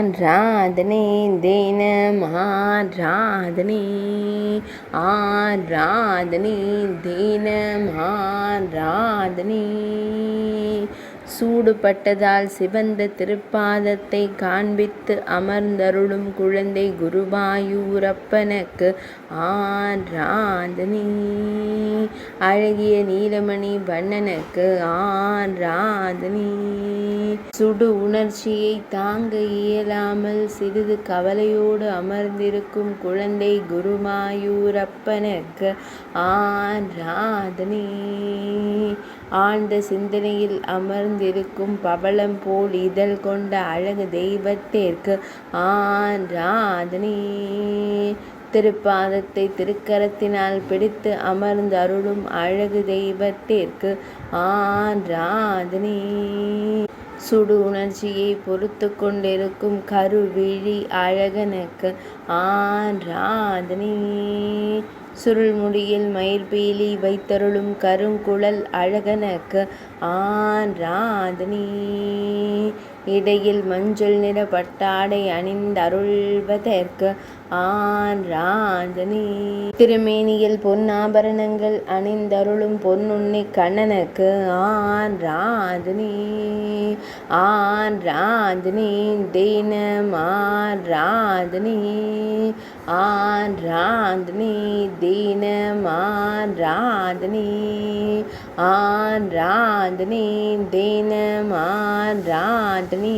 ஆராதனை தினம் ஆராதனை ஆராதனை தினம் ஆராதனை சூடுபட்டதால் சிவந்த திருப்பாதத்தை காண்பித்து அமர்ந்தருளும் குழந்தை குருவாயூரப்பனுக்கு ஆராதனை. அழகிய நீலமணி வண்ணனுக்கு ஆராதனை. சுடு உணர்ச்சியை தாங்க இயலாமல் சிறிது கவலையோடு அமர்ந்திருக்கும் குழந்தை குருவாயூரப்பனுக்கு ஆராதனை. ஆழ்ந்த சிந்தனையில் அமர்ந்திருக்கும் பவளம் போல் இதழ் கொண்ட அழகு தெய்வத்திற்கு ஆராதனை. திருப்பாதத்தை திருக்கரத்தினால் பிடித்து அமர்ந்து அருளும் அழகு தெய்வத்திற்கு ஆராதனை. சுடு உணர்ச்சியை பொறுத்து கொண்டிருக்கும் கருவிழி அழகனுக்கு ஆராதனை. சுருள்முடியில் மயிர்பீலி வைத்தருளும் கருங்குழல் அழகனுக்கு ஆராதனை. இடையில் மஞ்சள் நிற பட்டாடை அணிந்தருள்வதற்கு ஆராதனை. திருமேனியில் பொன்னாபரணங்கள் அணிந்தருளும் பொன்னுண்ணி கண்ணனுக்கு ஆராதனை. ஆராதனை தினம் ஆராதனை ஆராதனை தினம் ஆராதனை ஆராதனை தினம் ஆராதனை.